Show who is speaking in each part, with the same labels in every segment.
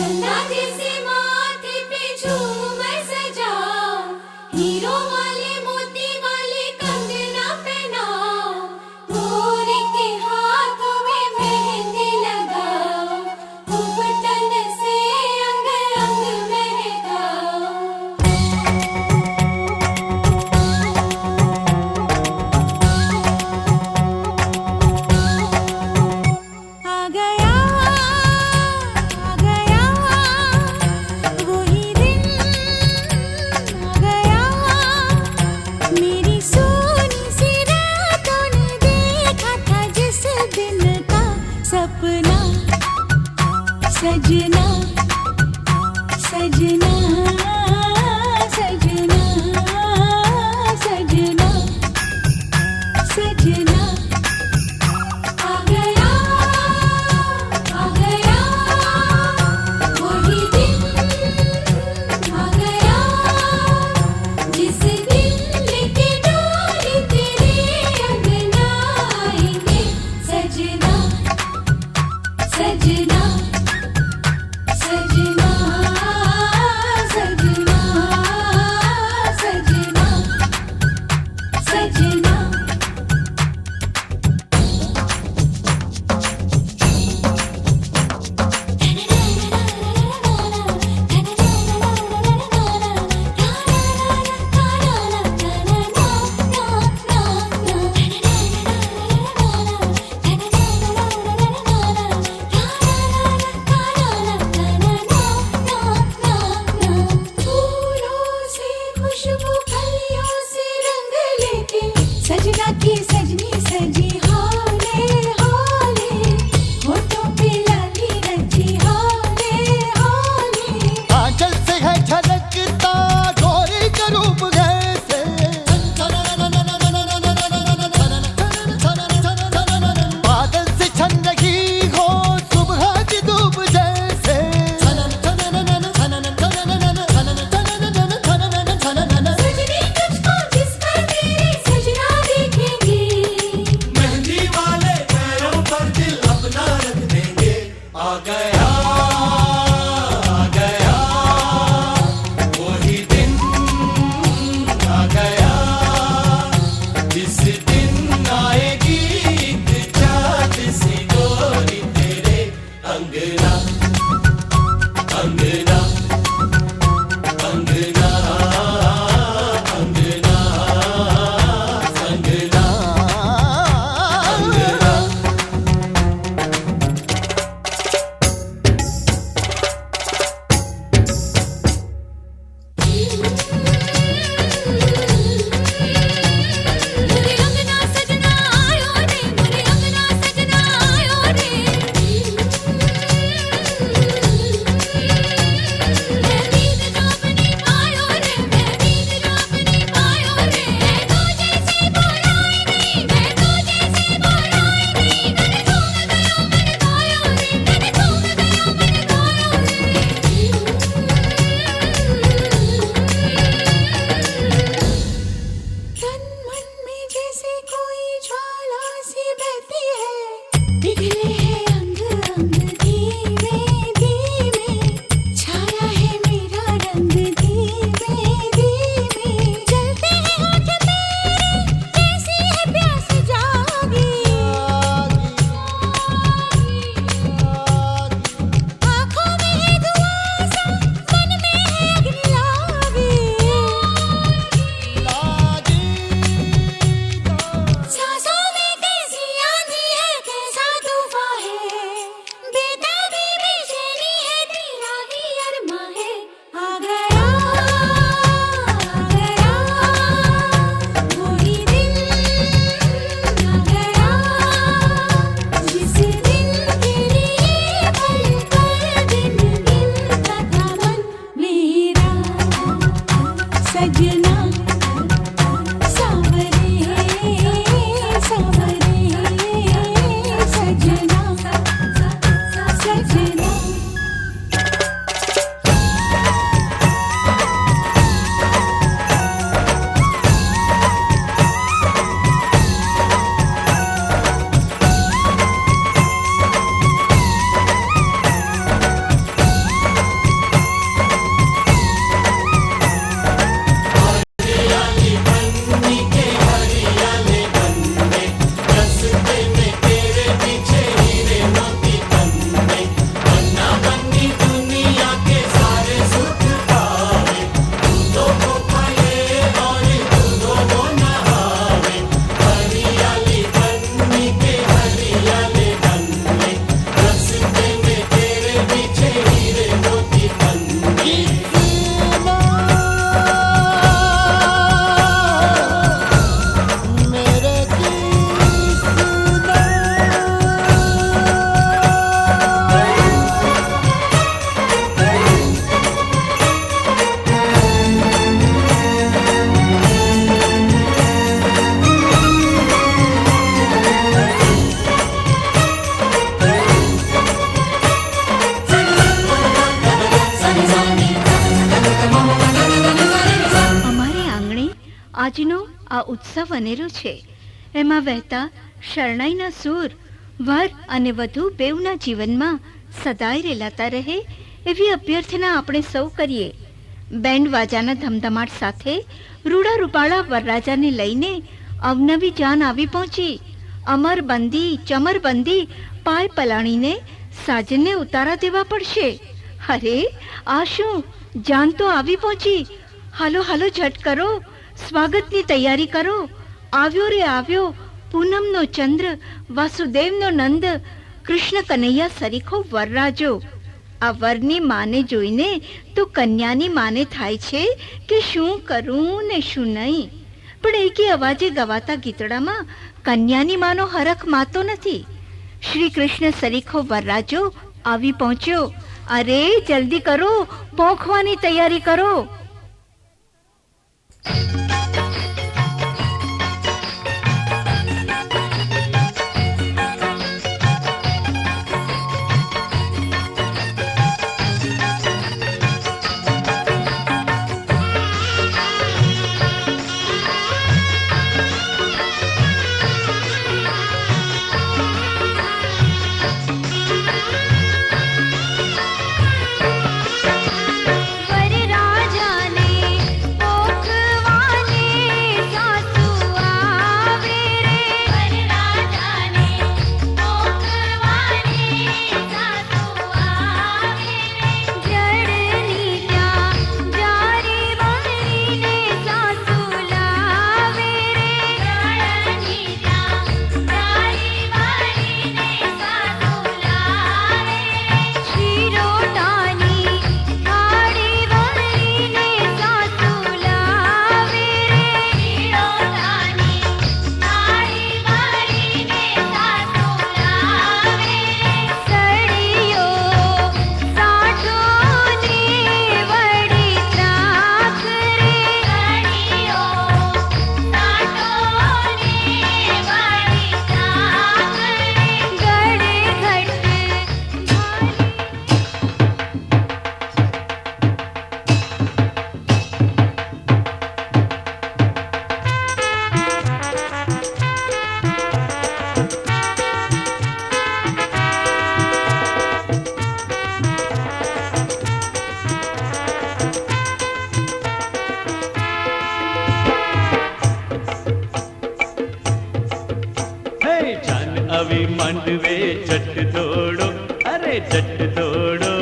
Speaker 1: चंदा जैसे माथे पे झूमर सजा, हीरो वाले मोती वाले कंगना पहना, मोर के हाथों में मेहंदी लगा, घूंघटन से अंग अंग महका। आ गया वही दिन, आ गया मेरी सोनी सी रातों ने देखा था जिस दिन का सपना, सजना सजना सजना सजना सजना। आ गया वही दिन, आ गया जिस दिन लेके डोली तेरे अंगना आएंगे सजना सजना सजना सजना सजना सजना। फूलों से खुशबू, कलियों से रंग लेके सजना की सजनी सजी हाले हाले, होठों पे लाली रची हाले हाले।
Speaker 2: आंचल से है झलकता गोरी का रूप जैसे, बादल से छन रही हो सुबह की धूप जैसे,
Speaker 1: सजनी तुझको जिस पर मेरे सजना देखेंगे,
Speaker 3: मेहंदी वाले पैरों पर दिल अपना रख देंगे। आ गया वही दिन, आ गया जिस दिन आएगी एक चाँद सी गोरी तेरे अंगना अंगना अंगना अंगना संगना अंगना।
Speaker 1: मुझे अंगना सजना आयो रे, मुझे अंगना सजना आयो रे। मैं नींद जो अपनी पायो रे, मैं नींद जो अपनी पायो रे। मैं तो जैसे बोलाई नहीं, मैं तो जैसे बोलाई नहीं, तने झूम गयो मन खोयो रे, तने झूम गयो मन खोयो रे। तन मन में जैसे कोई ज्वाला सी बहती है, पिघले हैं अंग अंग धीमे धीमे, छाया है मेरा रंग धीमे धीमे। जलते हैं होठ मेरे जैसी है प्यास जागी, आँखों में है धुआं सा, मन में है अग्नि लागी। सांसों में कैसी आंधी है, कैसा तूफान
Speaker 4: આ ઉત્સવ અનેરો છે. એમાં વહેતા શરણાઈના સૂર વર અને વધુ બેવના જીવનમાં સદાય રેલાતા રહે એવી અભ્યર્થના આપણે સૌ કરીએ. બેન્ડ વાજાના ધમધમાટ સાથે રૂડા રૂપાળા વરરાજાને લઈને અવનવી જાન આવી પહોંચી. અમરબંધી ચમરબંધી પાય પલાણીને સાજનને ઉતારા દેવા પડશે. અરે આ શું, જાન તો આવી પહોંચી. હાલો હાલો ઝટ કરો, સ્વાગતની તૈયારી કરો. આવ્યો રે આવ્યો પૂનમનો ચંદ્ર, વાસુદેવનો નંદ, કૃષ્ણ કનૈયા સરીખો વરરાજો. આ વરની માને જોઈને તો કન્યાની માને થાય છે કે શું કરું ને શું નહીં. પણ એકી અવાજે ગવાતા ગીતડામાં કન્યાની માનો હરખ માતો નથી. શ્રી કૃષ્ણ સરીખો વરરાજો આવી પહોંચ્યો. અરે જલ્દી કરો, પોંખવાની તૈયારી કરો.
Speaker 5: આવી માંડવે જટ દોડો, અરે જટ દોડો,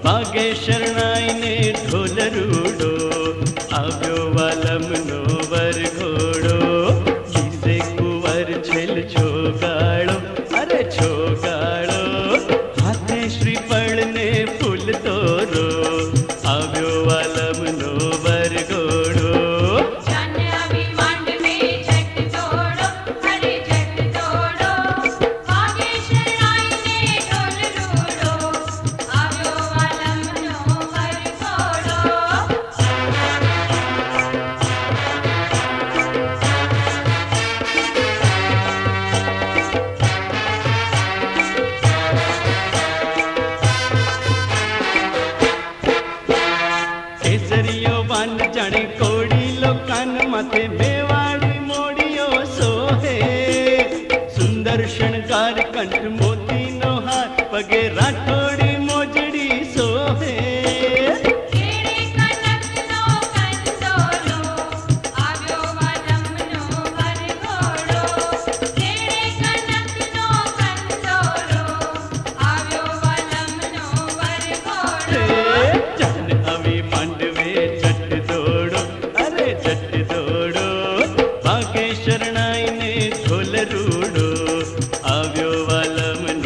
Speaker 5: વાગે શરણાઈને ઢોલ રૂડો, આવ્યો વાલમનો વરઘોડો, ગીસે કુંવર છેલ છોગાળો, અરે છોગાળો, હાથે શ્રીફળને ફૂલ તોરો, આવ્યો વાલમનો વરઘોડો. જાણે કોડીલો કાન માથે મેવાડી મોડીઓ સોહે, સુંદર શણગાર કંઠ મોતીનો હાર, પગે રાઠોડી મોજડી સોહે. શરણાઈને ઢોલ રૂડો, આવ્યો વાલમનો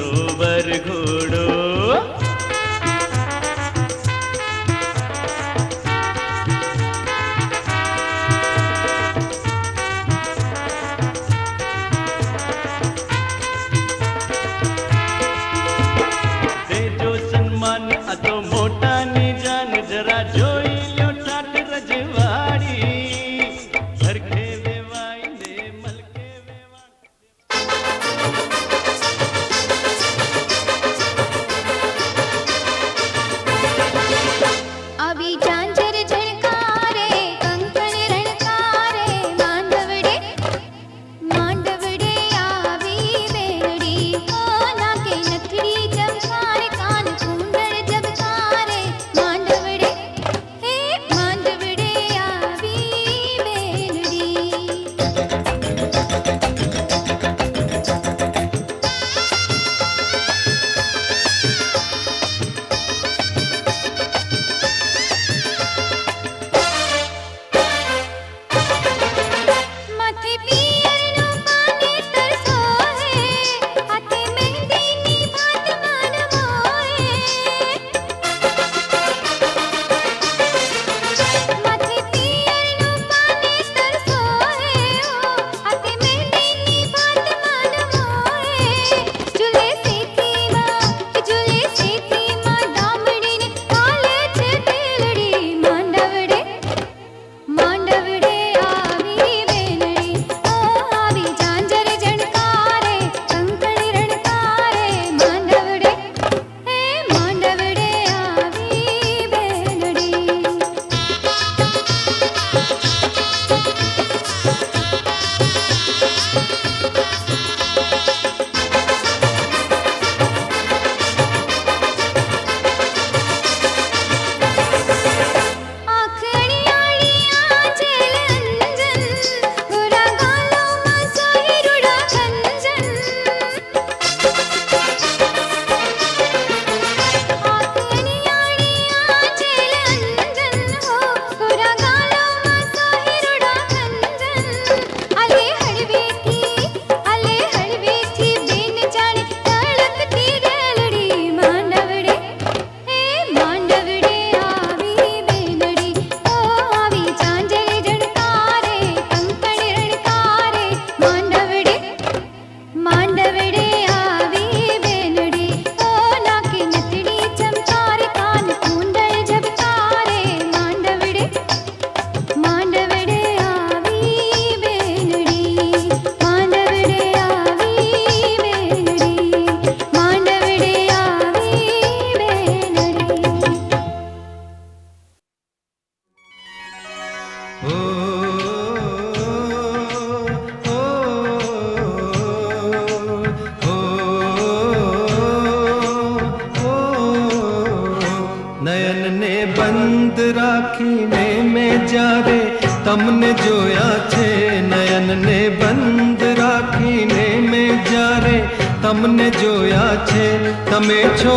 Speaker 6: બંધ રાખીને મેં જ્યારે તમને જોયા છે, નયનને બંધ રાખીને મેં જ્યારે તમને જોયા છે, તમે છો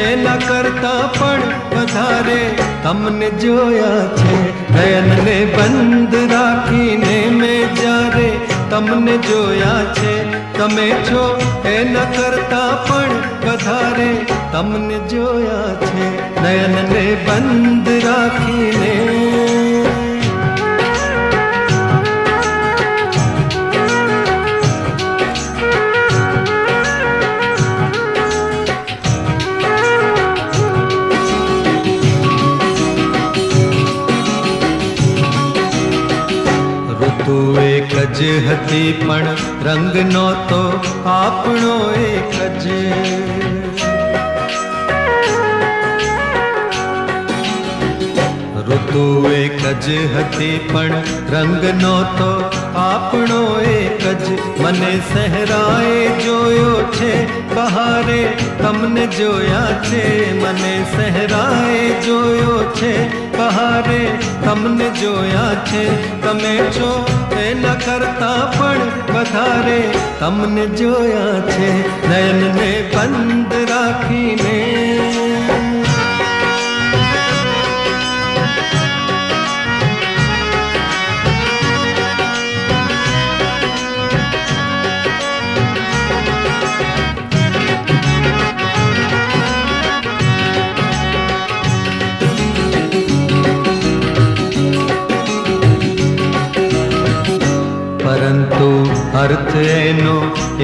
Speaker 6: એના કરતા પણ વધારે તમને જોયા છે. નયનને બંધ રાખીને મેં જ્યારે તમને જોયા છે, તમે છો એના કરતા પણ વધારે તમને જોયા છે. નયનને બંધ રાખીને ઋતુ એક જ હતી પણ રંગ નહોતો આપણો એક જ. ઋતુ એક જ હતી પણ રંગ નહોતો આપણો એક જ. મને સહેરાએ જોયો છે બહારે તમને જોયા છે, મને સહેરાએ જોયો છે બહારે તમને જોયા છે, તમે છો એના કરતા પણ વધારે તમને જોયા છે. નયનને બંધ રાખીને પરંતુ અર્થ એનો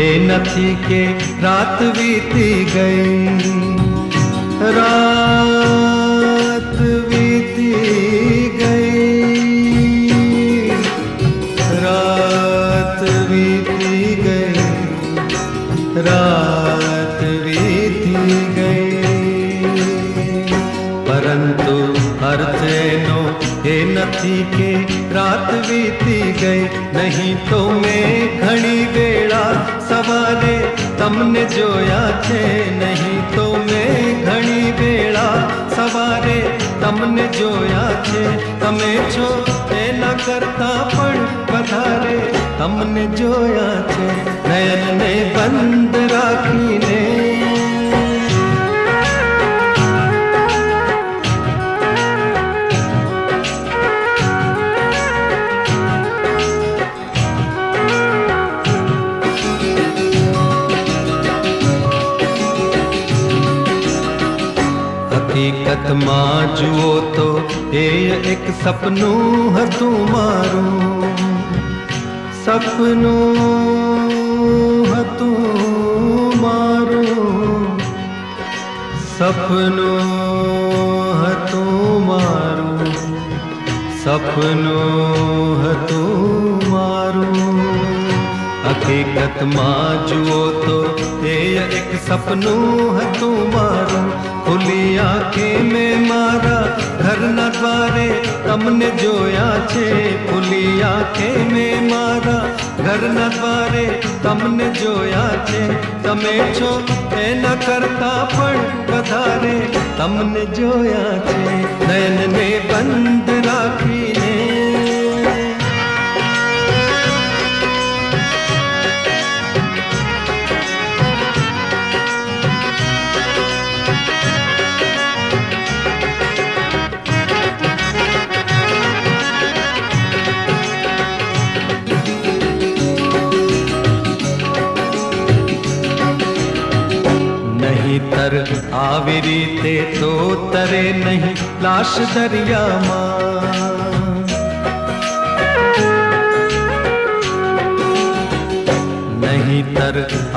Speaker 6: એ નથી કે રાત વીતી ગઈ, રાત વીતી ગઈ, રાત વીતી ગઈ, રાત વીતી ગઈ. પરંતુ અર્થ એનો એ નથી કે રાત વીતી ગઈ, નહીં તો મેં ઘણી વેળા સવારે તમને જોયા છે, નહીં તો મેં ઘણી વેળા સવારે તમને જોયા છે, તમે છો એના કરતા પણ વધારે તમને જોયા છે. નયનને બંધ રાખીને હકીકતમાં જુઓ તો એ એક સપનું હતું મારું, સપનું હતું મારું, સપનું હતું મારું, સપનું હતું મારું. હકીકતમાં જુઓ તો એ એક સપનું હતું મારું. ખુલી આંખે મેં મારા ઘરના દ્વારે તમને જોયા છે, ખુલી આંખે મેં મારા ઘરના દ્વારે તમને જોયા છે, તમે છો એના કરતા પણ વધારે તમને જોયા છે. નયનને બંધ રાખીને નહીતર આવી રીતે તો તરે નહીં લાશ દરિયામાં, નહીતર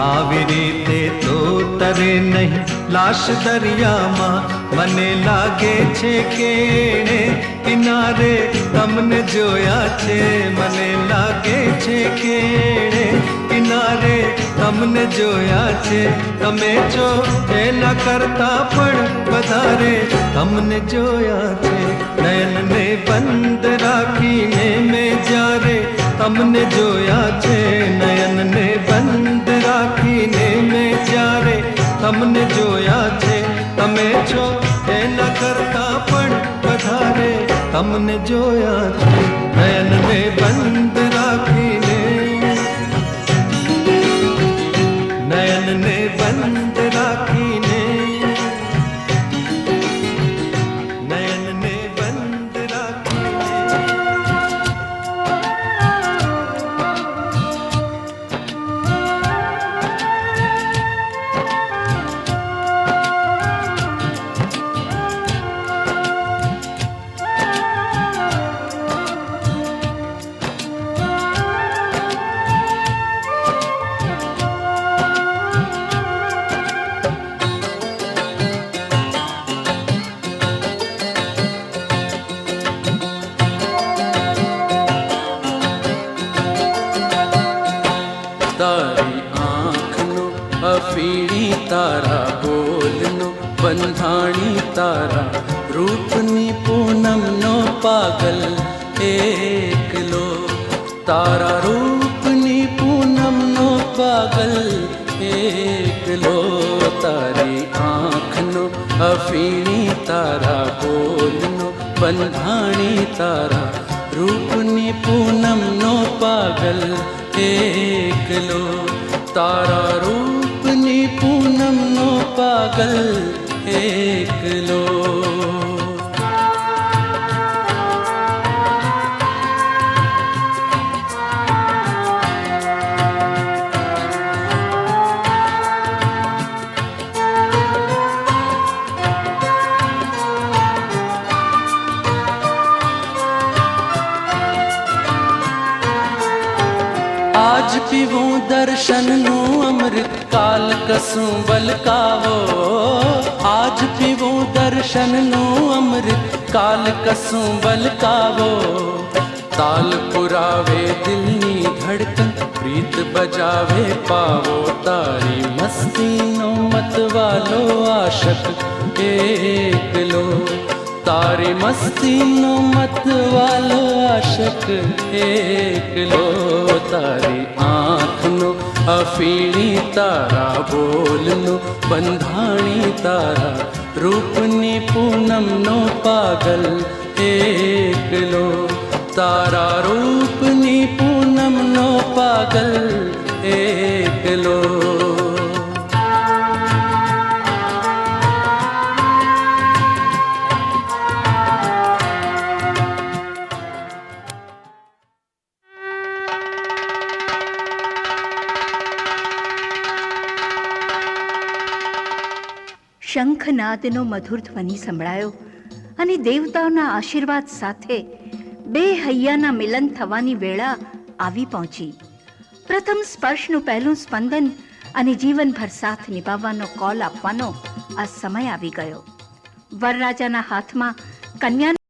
Speaker 6: આવી રીતે તો તરે નહીં લાશ દરિયામાં. મને લાગે છે કે એણે કિનારે તમને જોયા છે, મને લાગે છે કે એણે કિનારે તમને જોયા છે, તમે છો એના કરતા પણ વધારે તમને જોયા છે. નયનને બંધ રાખીને મેં જ્યારે તમને જોયા છે, નયનને બંધ રાખીને મેં જ્યારે તમને જોયા છે, તમે છો એના કરતા પણ વધારે તમને જોયા છે નયનને બંધ રાખીને, નયનને બંધ રાખીને, નયનને બંધ રાખીને.
Speaker 7: તારી આંખનું અફીણી તારા બોલનું બંધાણી તારા રૂપની પૂનમનો પાગલ એકલો, તારા રૂપની પૂનમનો પાગલ એકલો. તારી આંખનું અફીણી તારા બોલનું બંધાણી તારા રૂપની પૂનમનો પાગલ એકલો, તારા રૂપની પૂનમનો પાગલ એકલો. આજ પીવું દર્શનનું અમૃત કાલ કસું બલકાવો, આજ પીવું દર્શનનું અમૃત કાલ કસું બલકાવો. તાલ પુરાવે દિલની ધડકન પ્રીત બજાવે પાવો, તારી મસ્તીનો મતવાલો આશક એકલો, તારી મસ્તીનો મતવાલો આશક એકલો. તારી આંખનું અફીણી તારા બોલનું બંધાણી તારા રૂપની પૂનમનો પાગલ એકલો, તારા રૂપની પૂનમનો પાગલ એકલો.
Speaker 4: શંખનાદનો મધુર ધ્વનિ સંભળાયો અને દેવતાઓના આશીર્વાદ સાથે બે હૈયાના મિલન થવાની વેળા આવી પહોંચી. પ્રથમ સ્પર્શનું પહેલું સ્પંદન અને જીવનભર સાથ નિભાવવાનો કોલ આપવાનો આ સમય આવી ગયો. વરરાજાના હાથમાં કન્યા